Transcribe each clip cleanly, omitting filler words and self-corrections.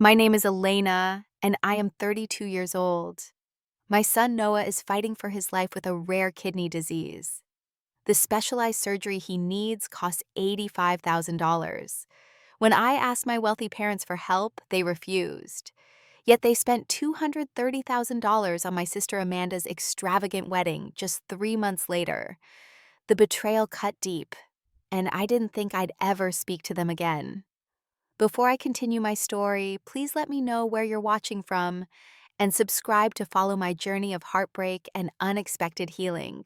My name is Elena, and I am 32 years old. My son Noah is fighting for his life with a rare kidney disease. The specialized surgery he needs costs $85,000. When I asked my wealthy parents for help, they refused. Yet they spent $230,000 on my sister Amanda's extravagant wedding just 3 months later. The betrayal cut deep, and I didn't think I'd ever speak to them again. Before I continue my story, please let me know where you're watching from and subscribe to follow my journey of heartbreak and unexpected healing.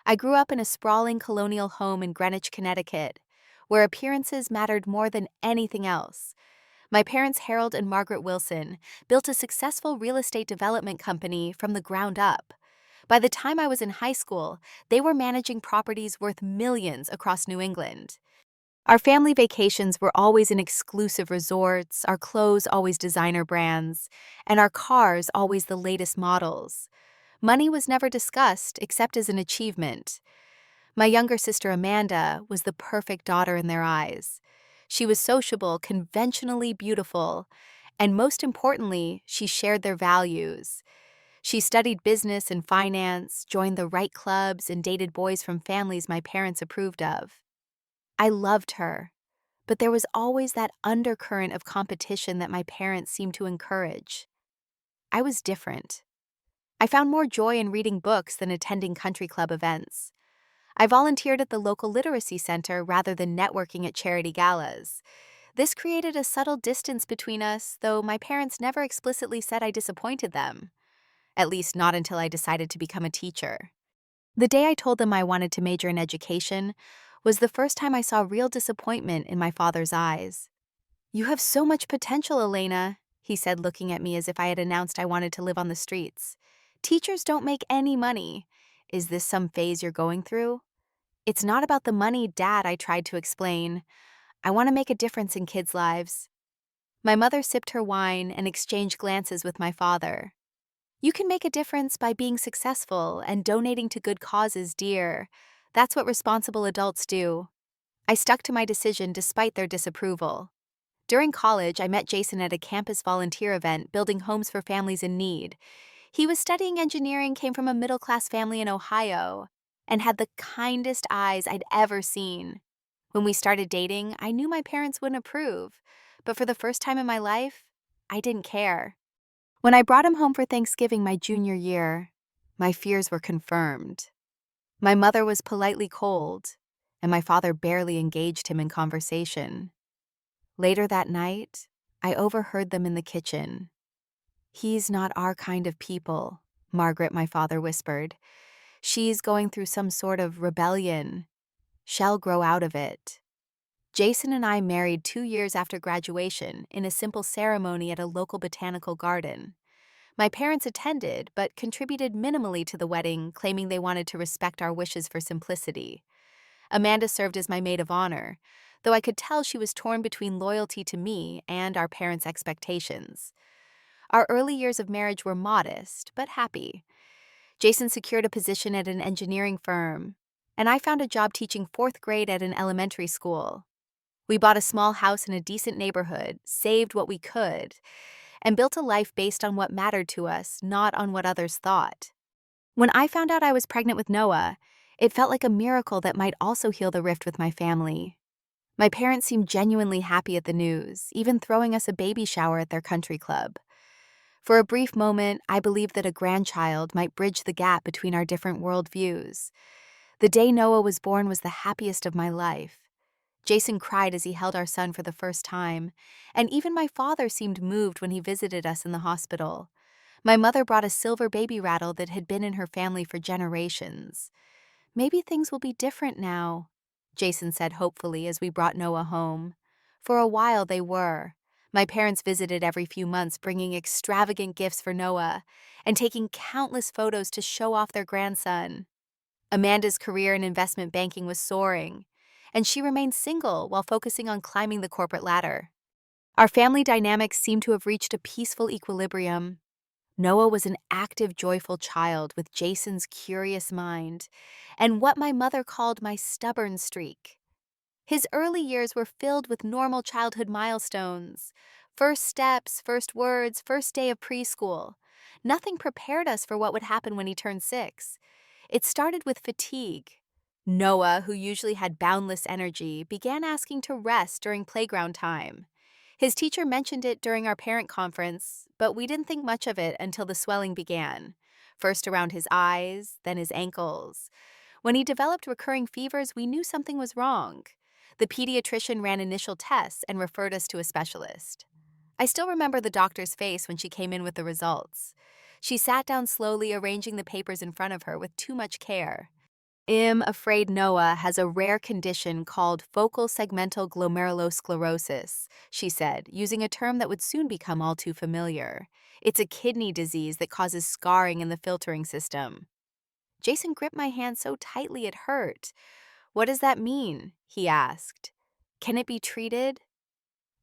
I grew up in a sprawling colonial home in Greenwich, Connecticut, where appearances mattered more than anything else. My parents, Harold and Margaret Wilson, built a successful real estate development company from the ground up. By the time I was in high school, they were managing properties worth millions across New England. Our family vacations were always in exclusive resorts, our clothes always designer brands, and our cars always the latest models. Money was never discussed except as an achievement. My younger sister Amanda was the perfect daughter in their eyes. She was sociable, conventionally beautiful, and most importantly, she shared their values. She studied business and finance, joined the right clubs, and dated boys from families my parents approved of. I loved her, but there was always that undercurrent of competition that my parents seemed to encourage. I was different. I found more joy in reading books than attending country club events. I volunteered at the local literacy center rather than networking at charity galas. This created a subtle distance between us, though my parents never explicitly said I disappointed them. At least not until I decided to become a teacher. The day I told them I wanted to major in education was the first time I saw real disappointment in my father's eyes. "You have so much potential, Elena," he said, looking at me as if I had announced I wanted to live on the streets. "Teachers don't make any money. Is this some phase you're going through?" "It's not about the money, Dad," I tried to explain. "I want to make a difference in kids' lives." My mother sipped her wine and exchanged glances with my father. "You can make a difference by being successful and donating to good causes, dear. That's what responsible adults do." I stuck to my decision despite their disapproval. During college, I met Jason at a campus volunteer event building homes for families in need. He was studying engineering, came from a middle-class family in Ohio, and had the kindest eyes I'd ever seen. When we started dating, I knew my parents wouldn't approve, but for the first time in my life, I didn't care. When I brought him home for Thanksgiving my junior year, my fears were confirmed. My mother was politely cold, and my father barely engaged him in conversation. Later that night, I overheard them in the kitchen. "He's not our kind of people," Margaret, my father, whispered. "She's going through some sort of rebellion. She'll grow out of it." Jason and I married 2 years after graduation in a simple ceremony at a local botanical garden. My parents attended, but contributed minimally to the wedding, claiming they wanted to respect our wishes for simplicity. Amanda served as my maid of honor, though I could tell she was torn between loyalty to me and our parents' expectations. Our early years of marriage were modest, but happy. Jason secured a position at an engineering firm, and I found a job teaching fourth grade at an elementary school. We bought a small house in a decent neighborhood, saved what we could, and built a life based on what mattered to us, not on what others thought. When I found out I was pregnant with Noah, it felt like a miracle that might also heal the rift with my family. My parents seemed genuinely happy at the news, even throwing us a baby shower at their country club. For a brief moment, I believed that a grandchild might bridge the gap between our different worldviews. The day Noah was born was the happiest of my life. Jason cried as he held our son for the first time, and even my father seemed moved when he visited us in the hospital. My mother brought a silver baby rattle that had been in her family for generations. "Maybe things will be different now," Jason said hopefully as we brought Noah home. For a while they were. My parents visited every few months, bringing extravagant gifts for Noah and taking countless photos to show off their grandson. Amanda's career in investment banking was soaring, and she remained single while focusing on climbing the corporate ladder. Our family dynamics seemed to have reached a peaceful equilibrium. Noah was an active, joyful child with Jason's curious mind and what my mother called my stubborn streak. His early years were filled with normal childhood milestones: First steps, first words, first day of preschool. Nothing prepared us for what would happen when he turned 6. It started with fatigue. Noah, who usually had boundless energy, began asking to rest during playground time. His teacher mentioned it during our parent conference, but we didn't think much of it until the swelling began. First around his eyes, then his ankles. When he developed recurring fevers, we knew something was wrong. The pediatrician ran initial tests and referred us to a specialist. I still remember the doctor's face when she came in with the results. She sat down slowly, arranging the papers in front of her with too much care. I'm afraid Noah has a rare condition called focal segmental glomerulosclerosis, she said, using a term that would soon become all too familiar. It's a kidney disease that causes scarring in the filtering system. Jason gripped my hand so tightly it hurt. What does that mean? He asked. Can it be treated?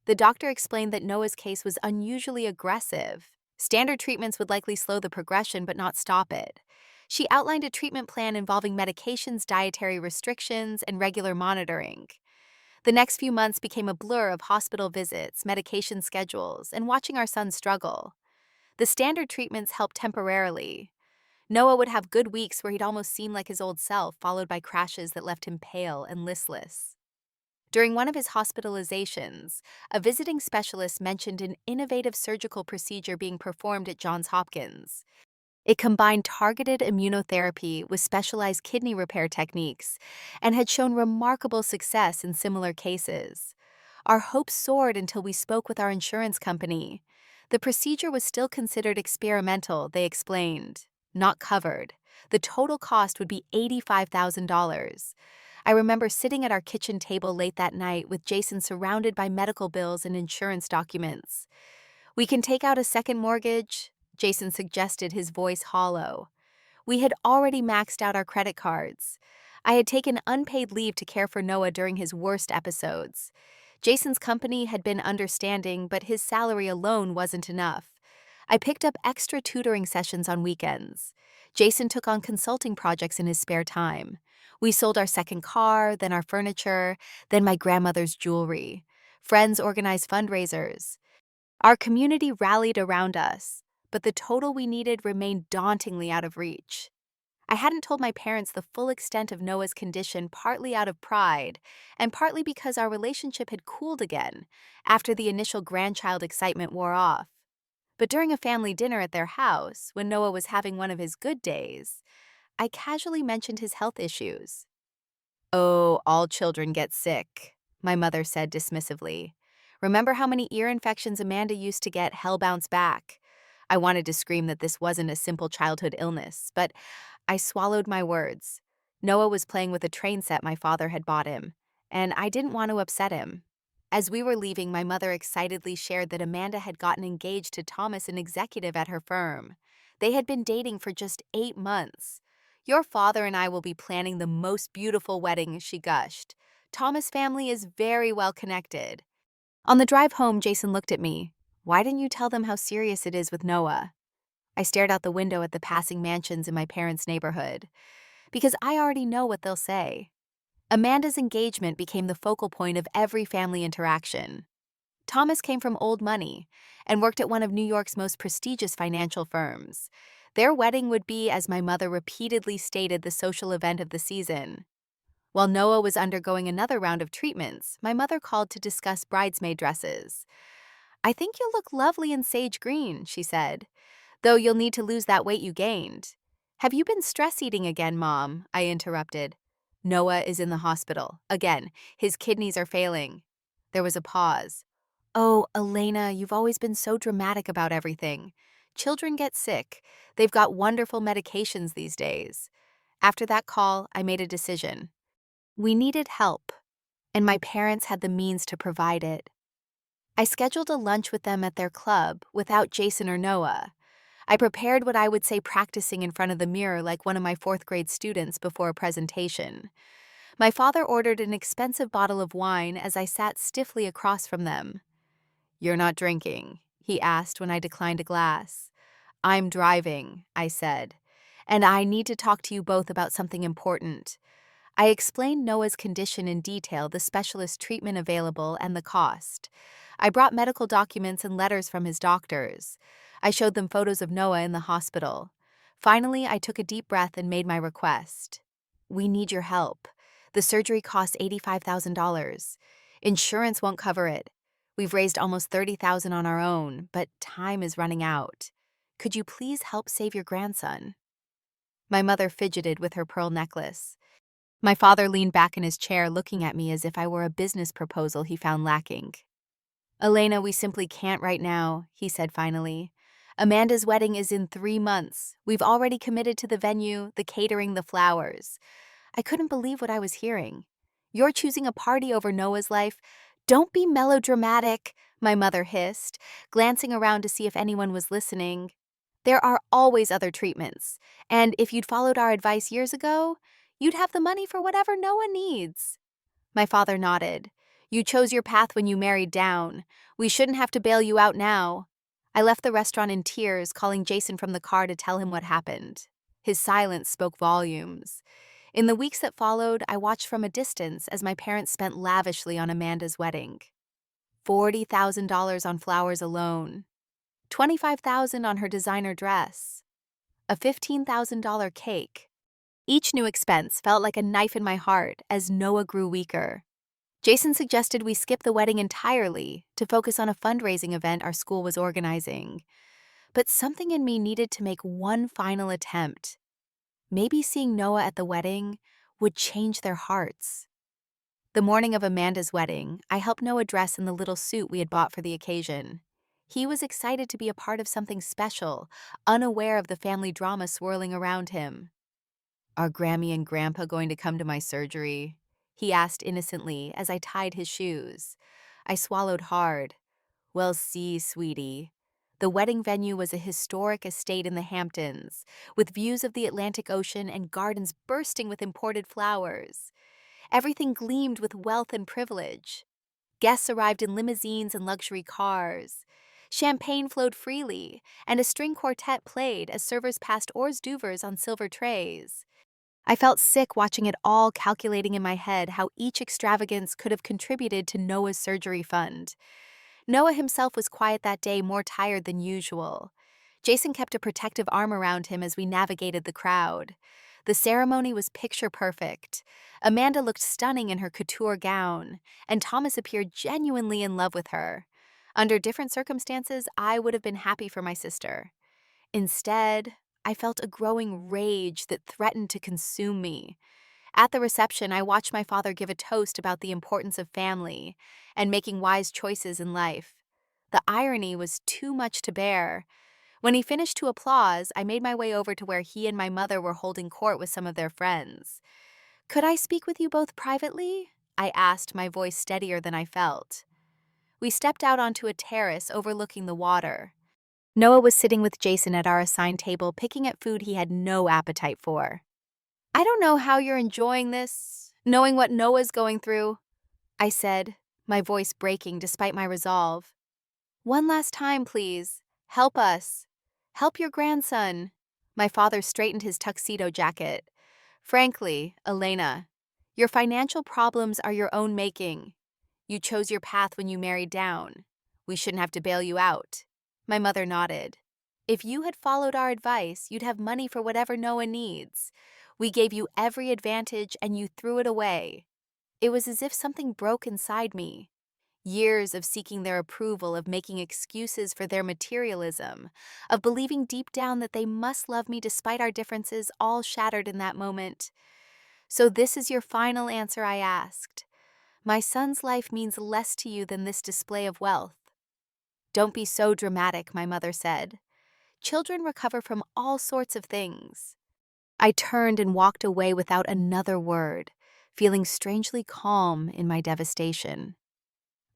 The doctor explained that Noah's case was unusually aggressive. Standard treatments would likely slow the progression but not stop it. She outlined a treatment plan involving medications, dietary restrictions, and regular monitoring. The next few months became a blur of hospital visits, medication schedules, and watching our son struggle. The standard treatments helped temporarily. Noah would have good weeks where he'd almost seem like his old self, followed by crashes that left him pale and listless. During one of his hospitalizations, a visiting specialist mentioned an innovative surgical procedure being performed at Johns Hopkins. It combined targeted immunotherapy with specialized kidney repair techniques and had shown remarkable success in similar cases. Our hopes soared until we spoke with our insurance company. The procedure was still considered experimental, they explained, not covered. The total cost would be $85,000. I remember sitting at our kitchen table late that night with Jason surrounded by medical bills and insurance documents. We can take out a second mortgage, Jason suggested, his voice hollow. We had already maxed out our credit cards. I had taken unpaid leave to care for Noah during his worst episodes. Jason's company had been understanding, but his salary alone wasn't enough. I picked up extra tutoring sessions on weekends. Jason took on consulting projects in his spare time. We sold our second car, then our furniture, then my grandmother's jewelry. Friends organized fundraisers. Our community rallied around us, but the total we needed remained dauntingly out of reach. I hadn't told my parents the full extent of Noah's condition, partly out of pride, and partly because our relationship had cooled again after the initial grandchild excitement wore off. But during a family dinner at their house, when Noah was having one of his good days, I casually mentioned his health issues. Oh, all children get sick, my mother said dismissively. Remember how many ear infections Amanda used to get? Hell bounce back. I wanted to scream that this wasn't a simple childhood illness, but I swallowed my words. Noah was playing with a train set my father had bought him, and I didn't want to upset him. As we were leaving, my mother excitedly shared that Amanda had gotten engaged to Thomas, an executive at her firm. They had been dating for just 8 months. Your father and I will be planning the most beautiful wedding, she gushed. Thomas' family is very well connected. On the drive home, Jason looked at me. Why didn't you tell them how serious it is with Noah? I stared out the window at the passing mansions in my parents' neighborhood. Because I already know what they'll say. Amanda's engagement became the focal point of every family interaction. Thomas came from old money and worked at one of New York's most prestigious financial firms. Their wedding would be, as my mother repeatedly stated, the social event of the season. While Noah was undergoing another round of treatments, my mother called to discuss bridesmaid dresses. I think you'll look lovely in sage green, she said, though you'll need to lose that weight you gained. Have you been stress eating again, Mom? I interrupted. Noah is in the hospital. Again, his kidneys are failing. There was a pause. Oh, Elena, you've always been so dramatic about everything. Children get sick. They've got wonderful medications these days. After that call, I made a decision. We needed help, and my parents had the means to provide it. I scheduled a lunch with them at their club without Jason or Noah. I prepared what I would say practicing in front of the mirror like one of my 4th grade students before a presentation. My father ordered an expensive bottle of wine as I sat stiffly across from them. You're not drinking, he asked when I declined a glass. I'm driving, I said, and I need to talk to you both about something important. I explained Noah's condition in detail, the specialist treatment available, and the cost. I brought medical documents and letters from his doctors. I showed them photos of Noah in the hospital. Finally, I took a deep breath and made my request. We need your help. The surgery costs $85,000. Insurance won't cover it. We've raised almost $30,000 on our own, but time is running out. Could you please help save your grandson? My mother fidgeted with her pearl necklace. My father leaned back in his chair, looking at me as if I were a business proposal he found lacking. Elena, we simply can't right now, he said finally. Amanda's wedding is in 3 months. We've already committed to the venue, the catering, the flowers. I couldn't believe what I was hearing. You're choosing a party over Noah's life? Don't be melodramatic, my mother hissed, glancing around to see if anyone was listening. There are always other treatments, and if you'd followed our advice years ago, you'd have the money for whatever Noah needs. My father nodded. You chose your path when you married down. We shouldn't have to bail you out now. I left the restaurant in tears, calling Jason from the car to tell him what happened. His silence spoke volumes. In the weeks that followed, I watched from a distance as my parents spent lavishly on Amanda's wedding. $40,000 on flowers alone. $25,000 on her designer dress. A $15,000 cake. Each new expense felt like a knife in my heart as Noah grew weaker. Jason suggested we skip the wedding entirely to focus on a fundraising event our school was organizing. But something in me needed to make one final attempt. Maybe seeing Noah at the wedding would change their hearts. The morning of Amanda's wedding, I helped Noah dress in the little suit we had bought for the occasion. He was excited to be a part of something special, unaware of the family drama swirling around him. Are Grammy and Grandpa going to come to my surgery? He asked innocently as I tied his shoes. I swallowed hard. Well, see, sweetie. The wedding venue was a historic estate in the Hamptons, with views of the Atlantic Ocean and gardens bursting with imported flowers. Everything gleamed with wealth and privilege. Guests arrived in limousines and luxury cars. Champagne flowed freely, and a string quartet played as servers passed hors d'oeuvres on silver trays. I felt sick watching it all, calculating in my head how each extravagance could have contributed to Noah's surgery fund. Noah himself was quiet that day, more tired than usual. Jason kept a protective arm around him as we navigated the crowd. The ceremony was picture perfect. Amanda looked stunning in her couture gown, and Thomas appeared genuinely in love with her. Under different circumstances, I would have been happy for my sister. Instead, I felt a growing rage that threatened to consume me. At the reception, I watched my father give a toast about the importance of family and making wise choices in life. The irony was too much to bear. When he finished to applause, I made my way over to where he and my mother were holding court with some of their friends. Could I speak with you both privately? I asked, my voice steadier than I felt. We stepped out onto a terrace overlooking the water. Noah was sitting with Jason at our assigned table, picking at food he had no appetite for. I don't know how you're enjoying this, knowing what Noah's going through, I said, my voice breaking despite my resolve. One last time, please. Help us. Help your grandson. My father straightened his tuxedo jacket. Frankly, Elena, your financial problems are your own making. You chose your path when you married down. We shouldn't have to bail you out. My mother nodded. If you had followed our advice, you'd have money for whatever Noah needs. We gave you every advantage and you threw it away. It was as if something broke inside me. Years of seeking their approval, of making excuses for their materialism, of believing deep down that they must love me despite our differences, all shattered in that moment. So this is your final answer, I asked. My son's life means less to you than this display of wealth. Don't be so dramatic, my mother said. Children recover from all sorts of things. I turned and walked away without another word, feeling strangely calm in my devastation.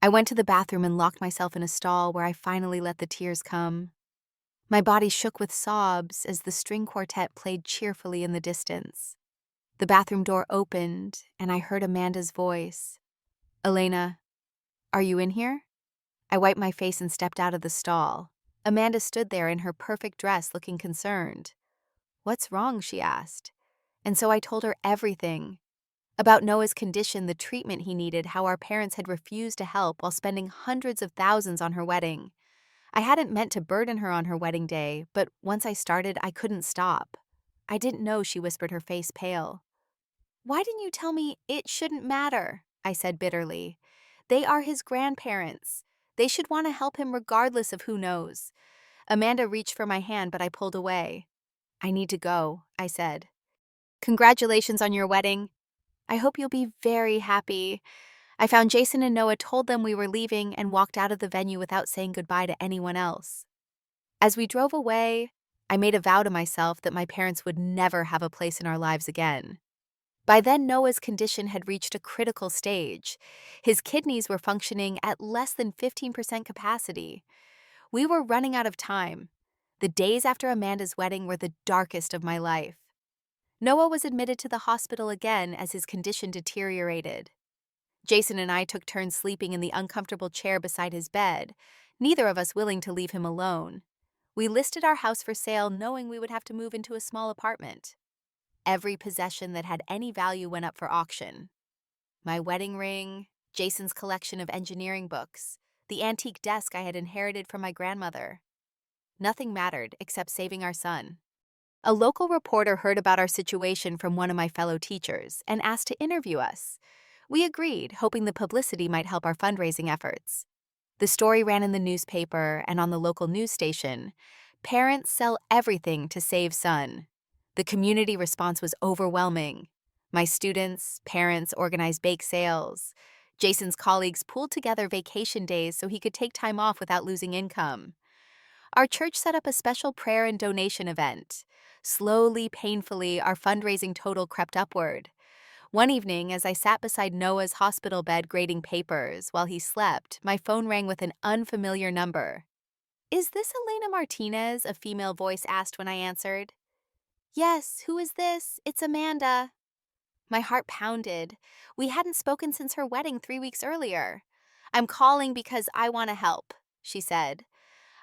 I went to the bathroom and locked myself in a stall where I finally let the tears come. My body shook with sobs as the string quartet played cheerfully in the distance. The bathroom door opened, and I heard Amanda's voice. Elena, are you in here? I wiped my face and stepped out of the stall. Amanda stood there in her perfect dress, looking concerned. What's wrong? She asked. And so I told her everything. About Noah's condition, the treatment he needed, how our parents had refused to help while spending hundreds of thousands on her wedding. I hadn't meant to burden her on her wedding day, but once I started, I couldn't stop. I didn't know, she whispered, her face pale. Why didn't you tell me it shouldn't matter? I said bitterly. They are his grandparents. They should want to help him regardless of who knows. Amanda reached for my hand, but I pulled away. I need to go, I said. Congratulations on your wedding. I hope you'll be very happy. I found Jason and Noah, told them we were leaving, and walked out of the venue without saying goodbye to anyone else. As we drove away, I made a vow to myself that my parents would never have a place in our lives again. By then, Noah's condition had reached a critical stage. His kidneys were functioning at less than 15% capacity. We were running out of time. The days after Amanda's wedding were the darkest of my life. Noah was admitted to the hospital again as his condition deteriorated. Jason and I took turns sleeping in the uncomfortable chair beside his bed, neither of us willing to leave him alone. We listed our house for sale, knowing we would have to move into a small apartment. Every possession that had any value went up for auction. My wedding ring, Jason's collection of engineering books, the antique desk I had inherited from my grandmother. Nothing mattered except saving our son. A local reporter heard about our situation from one of my fellow teachers and asked to interview us. We agreed, hoping the publicity might help our fundraising efforts. The story ran in the newspaper and on the local news station. Parents sell everything to save son. The community response was overwhelming. My students, parents organized bake sales. Jason's colleagues pooled together vacation days so he could take time off without losing income. Our church set up a special prayer and donation event. Slowly, painfully, our fundraising total crept upward. One evening, as I sat beside Noah's hospital bed grading papers while he slept, my phone rang with an unfamiliar number. "Is this Elena Martinez?" a female voice asked when I answered. "Yes, who is this? It's Amanda." My heart pounded. We hadn't spoken since her wedding 3 weeks earlier. "I'm calling because I want to help," she said.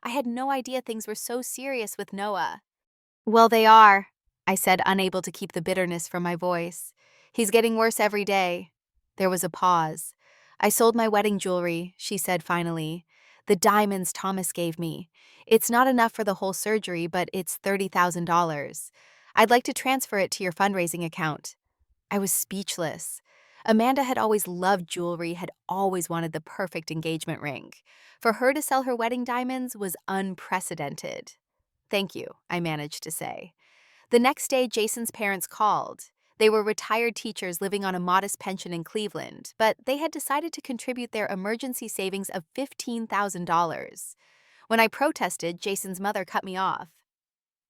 I had no idea things were so serious with Noah. "Well, they are," I said, unable to keep the bitterness from my voice. "He's getting worse every day." There was a pause. "I sold my wedding jewelry," she said finally. "The diamonds Thomas gave me. It's not enough for the whole surgery, but it's $30,000. I'd like to transfer it to your fundraising account." I was speechless. Amanda had always loved jewelry, had always wanted the perfect engagement ring. For her to sell her wedding diamonds was unprecedented. "Thank you," I managed to say. The next day, Jason's parents called. They were retired teachers living on a modest pension in Cleveland, but they had decided to contribute their emergency savings of $15,000. When I protested, Jason's mother cut me off.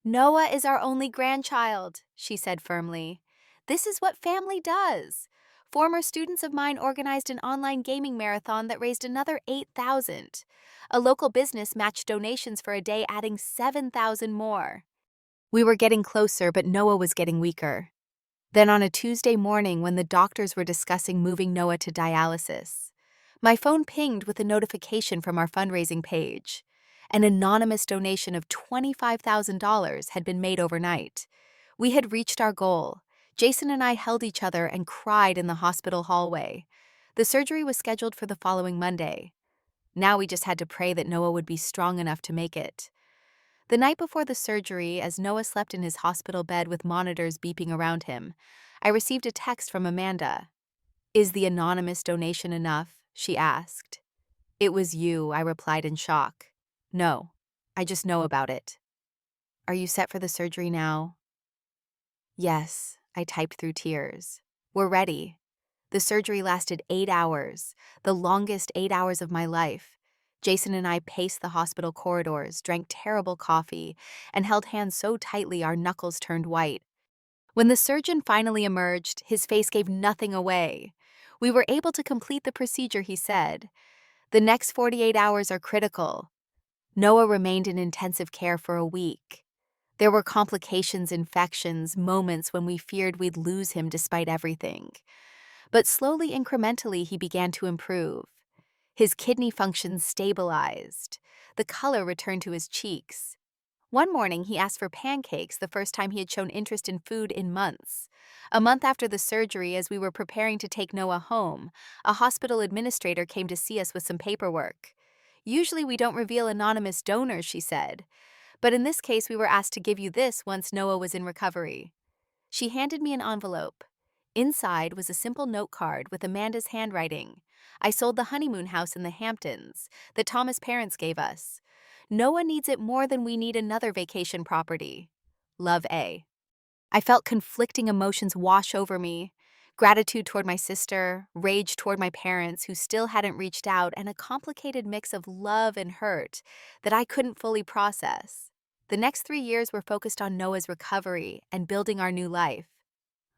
"Noah is our only grandchild," she said firmly. "This is what family does." Former students of mine organized an online gaming marathon that raised another $8,000. A local business matched donations for a day, adding $7,000 more. We were getting closer, but Noah was getting weaker. Then on a Tuesday morning, when the doctors were discussing moving Noah to dialysis, my phone pinged with a notification from our fundraising page. An anonymous donation of $25,000 had been made overnight. We had reached our goal. Jason and I held each other and cried in the hospital hallway. The surgery was scheduled for the following Monday. Now we just had to pray that Noah would be strong enough to make it. The night before the surgery, as Noah slept in his hospital bed with monitors beeping around him, I received a text from Amanda. "Is the anonymous donation enough?" she asked. "It was you," I replied in shock. "No, I just know about it." "Are you set for the surgery now?" "Yes," I typed through tears. "We're ready." The surgery lasted 8 hours, the longest 8 hours of my life. Jason and I paced the hospital corridors, drank terrible coffee, and held hands so tightly our knuckles turned white. When the surgeon finally emerged, his face gave nothing away. "We were able to complete the procedure," he said. "The next 48 hours are critical." Noah remained in intensive care for a week. There were complications, infections, moments when we feared we'd lose him despite everything. But slowly, incrementally, he began to improve. His kidney function stabilized. The color returned to his cheeks. One morning, he asked for pancakes, the first time he had shown interest in food in months. A month after the surgery, as we were preparing to take Noah home, a hospital administrator came to see us with some paperwork. Usually, we don't reveal anonymous donors, she said. But in this case, we were asked to give you this once Noah was in recovery. She handed me an envelope. Inside was a simple note card with Amanda's handwriting. I sold the honeymoon house in the Hamptons that Thomas' parents gave us. Noah needs it more than we need another vacation property. Love, A. I felt conflicting emotions wash over me. Gratitude toward my sister, rage toward my parents who still hadn't reached out, and a complicated mix of love and hurt that I couldn't fully process. The next 3 years were focused on Noah's recovery and building our new life.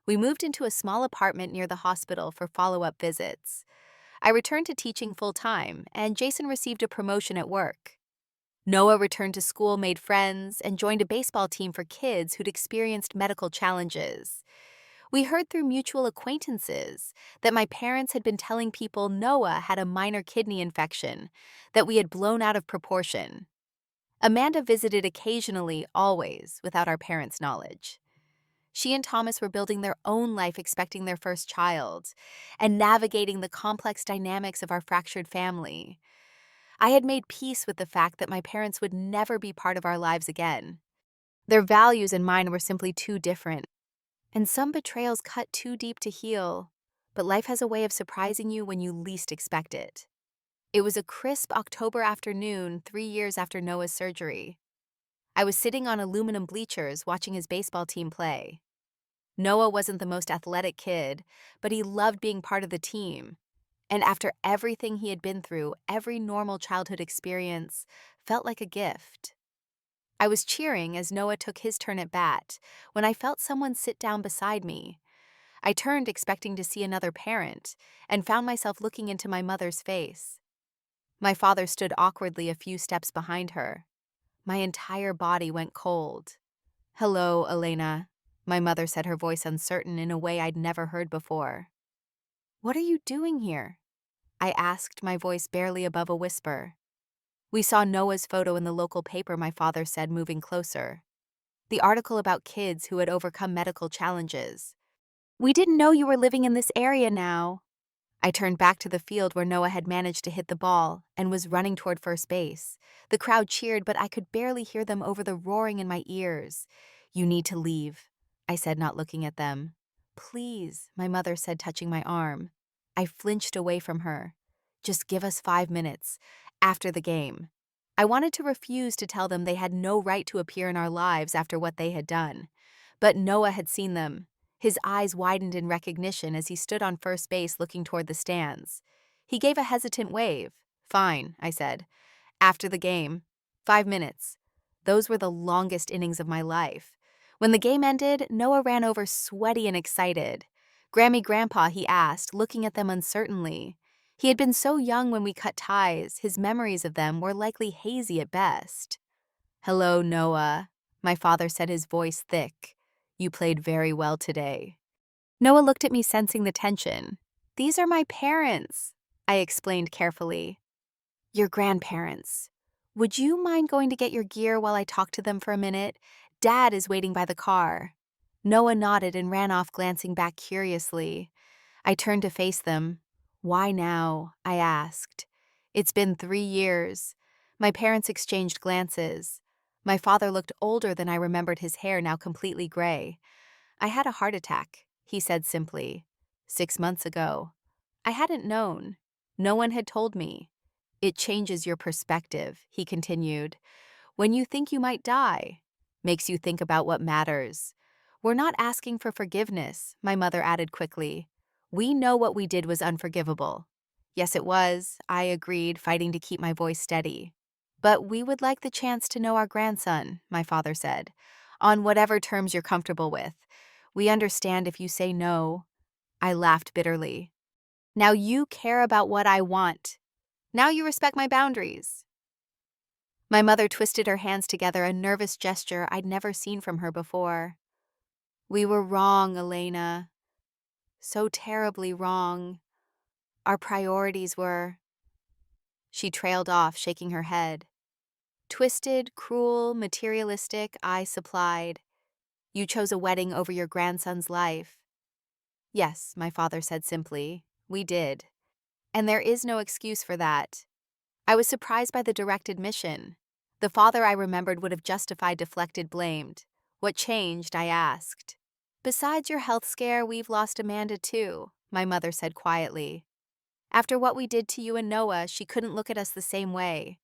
We moved into a small apartment near the hospital for follow-up visits. I returned to teaching full-time, and Jason received a promotion at work. Noah returned to school, made friends, and joined a baseball team for kids who'd experienced medical challenges. We heard through mutual acquaintances that my parents had been telling people Noah had a minor kidney infection that we had blown out of proportion. Amanda visited occasionally, always, without our parents' knowledge. She and Thomas were building their own life, expecting their first child, and navigating the complex dynamics of our fractured family. I had made peace with the fact that my parents would never be part of our lives again. Their values and mine were simply too different, and some betrayals cut too deep to heal, but life has a way of surprising you when you least expect it. It was a crisp October afternoon, 3 years after Noah's surgery. I was sitting on aluminum bleachers watching his baseball team play. Noah wasn't the most athletic kid, but he loved being part of the team. And after everything he had been through, every normal childhood experience felt like a gift. I was cheering as Noah took his turn at bat when I felt someone sit down beside me. I turned expecting to see another parent and found myself looking into my mother's face. My father stood awkwardly a few steps behind her. My entire body went cold. "Hello, Elena," my mother said, her voice uncertain in a way I'd never heard before. "What are you doing here?" I asked, my voice barely above a whisper. "We saw Noah's photo in the local paper," my father said, moving closer. "The article about kids who had overcome medical challenges. We didn't know you were living in this area now." I turned back to the field where Noah had managed to hit the ball and was running toward first base. The crowd cheered, but I could barely hear them over the roaring in my ears. "You need to leave," I said, not looking at them. "Please," my mother said, touching my arm. I flinched away from her. "Just give us 5 minutes. After the game." I wanted to refuse to tell them they had no right to appear in our lives after what they had done. But Noah had seen them. His eyes widened in recognition as he stood on first base looking toward the stands. He gave a hesitant wave. "Fine," I said. "After the game. 5 minutes." Those were the longest innings of my life. When the game ended, Noah ran over sweaty and excited. "Grammy, Grandpa," he asked, looking at them uncertainly. He had been so young when we cut ties, his memories of them were likely hazy at best. "Hello, Noah," my father said, his voice thick. "You played very well today." Noah looked at me, sensing the tension. "These are my parents," I explained carefully. "Your grandparents. Would you mind going to get your gear while I talk to them for a minute? Dad is waiting by the car." Noah nodded and ran off, glancing back curiously. I turned to face them. "Why now?" I asked. "It's been 3 years." My parents exchanged glances. My father looked older than I remembered, his hair now completely gray. "I had a heart attack," he said simply. 6 months ago. I hadn't known. No one had told me. "It changes your perspective," he continued. "When you think you might die, makes you think about what matters." "We're not asking for forgiveness," my mother added quickly. "We know what we did was unforgivable." "Yes, it was," I agreed, fighting to keep my voice steady. "But we would like the chance to know our grandson," my father said, "on whatever terms you're comfortable with. We understand if you say no." I laughed bitterly. "Now you care about what I want. Now you respect my boundaries." My mother twisted her hands together, a nervous gesture I'd never seen from her before. "We were wrong, Elena. So terribly wrong. Our priorities were—" She trailed off, shaking her head. Twisted, cruel, materialistic, I supplied. You chose a wedding over your grandson's life. Yes, my father said simply. We did. And there is no excuse for that. I was surprised by the direct admission. The father I remembered would have justified deflected blamed. What changed, I asked. Besides your health scare, we've lost Amanda too, my mother said quietly. After what we did to you and Noah, she couldn't look at us the same way.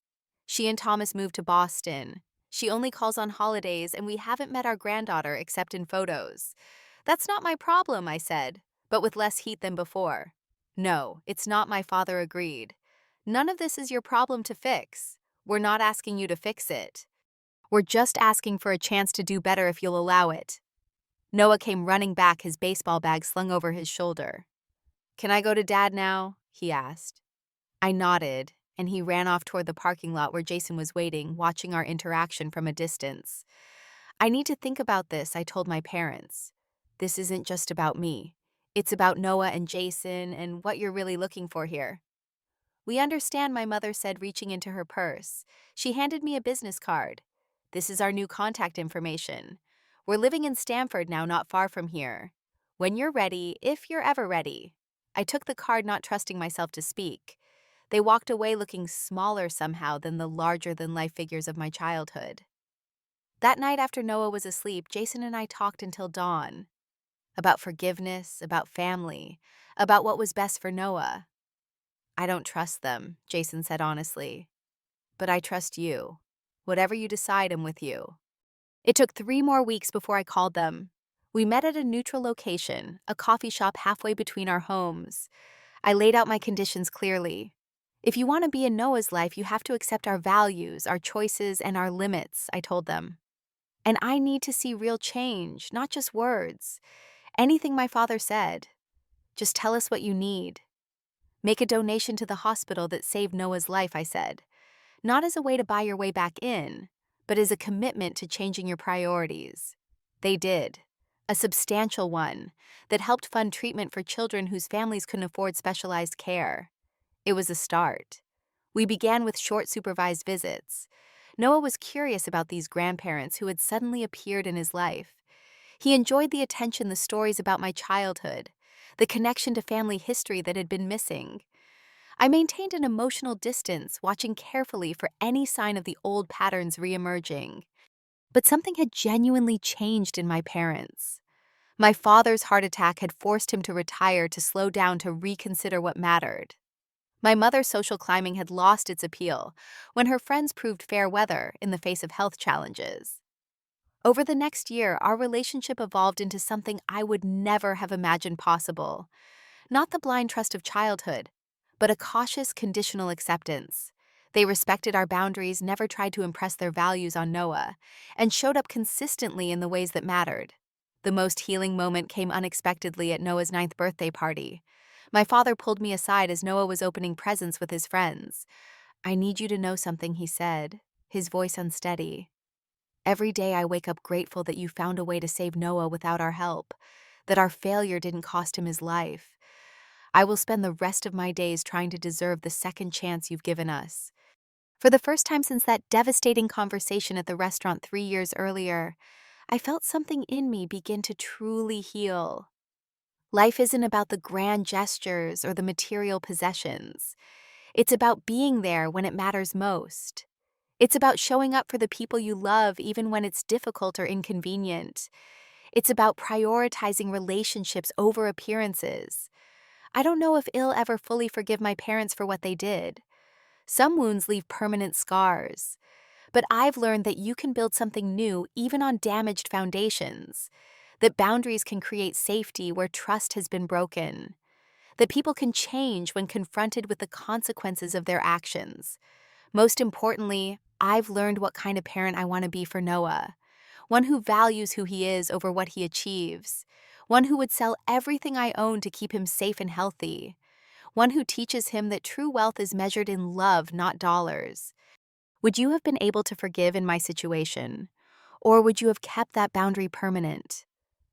She and Thomas moved to Boston. She only calls on holidays, and we haven't met our granddaughter except in photos. That's not my problem, I said, but with less heat than before. No, it's not, my father agreed. None of this is your problem to fix. We're not asking you to fix it. We're just asking for a chance to do better if you'll allow it. Noah came running back, his baseball bag slung over his shoulder. Can I go to Dad now? He asked. I nodded, and he ran off toward the parking lot where Jason was waiting, watching our interaction from a distance. I need to think about this, I told my parents. This isn't just about me. It's about Noah and Jason and what you're really looking for here. We understand, my mother said, reaching into her purse. She handed me a business card. This is our new contact information. We're living in Stamford now, not far from here. When you're ready, if you're ever ready. I took the card, not trusting myself to speak. They walked away looking smaller somehow than the larger-than-life figures of my childhood. That night after Noah was asleep, Jason and I talked until dawn. About forgiveness, about family, about what was best for Noah. I don't trust them, Jason said honestly. But I trust you. Whatever you decide, I'm with you. It took 3 more weeks before I called them. We met at a neutral location, a coffee shop halfway between our homes. I laid out my conditions clearly. If you want to be in Noah's life, you have to accept our values, our choices, and our limits, I told them. And I need to see real change, not just words. Anything my father said. Just tell us what you need. Make a donation to the hospital that saved Noah's life, I said. Not as a way to buy your way back in, but as a commitment to changing your priorities. They did. A substantial one that helped fund treatment for children whose families couldn't afford specialized care. It was a start. We began with short supervised visits. Noah was curious about these grandparents who had suddenly appeared in his life. He enjoyed the attention, the stories about my childhood, the connection to family history that had been missing. I maintained an emotional distance, watching carefully for any sign of the old patterns reemerging. But something had genuinely changed in my parents. My father's heart attack had forced him to retire, to slow down, to reconsider what mattered. My mother's social climbing had lost its appeal when her friends proved fair weather in the face of health challenges. Over the next year, our relationship evolved into something I would never have imagined possible. Not the blind trust of childhood, but a cautious, conditional acceptance. They respected our boundaries, never tried to impress their values on Noah, and showed up consistently in the ways that mattered. The most healing moment came unexpectedly at Noah's 9th birthday party. My father pulled me aside as Noah was opening presents with his friends. I need you to know something, he said, his voice unsteady. Every day I wake up grateful that you found a way to save Noah without our help, that our failure didn't cost him his life. I will spend the rest of my days trying to deserve the second chance you've given us. For the first time since that devastating conversation at the restaurant 3 years earlier, I felt something in me begin to truly heal. Life isn't about the grand gestures or the material possessions. It's about being there when it matters most. It's about showing up for the people you love even when it's difficult or inconvenient. It's about prioritizing relationships over appearances. I don't know if I'll ever fully forgive my parents for what they did. Some wounds leave permanent scars. But I've learned that you can build something new even on damaged foundations. That boundaries can create safety where trust has been broken. That people can change when confronted with the consequences of their actions. Most importantly, I've learned what kind of parent I want to be for Noah. One who values who he is over what he achieves. One who would sell everything I own to keep him safe and healthy. One who teaches him that true wealth is measured in love, not dollars. Would you have been able to forgive in my situation? Or would you have kept that boundary permanent?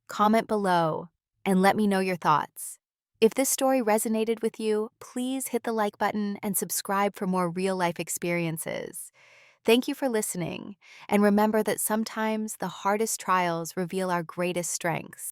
Comment below and let me know your thoughts. If this story resonated with you, please hit the like button and subscribe for more real-life experiences. Thank you for listening, and remember that sometimes the hardest trials reveal our greatest strengths.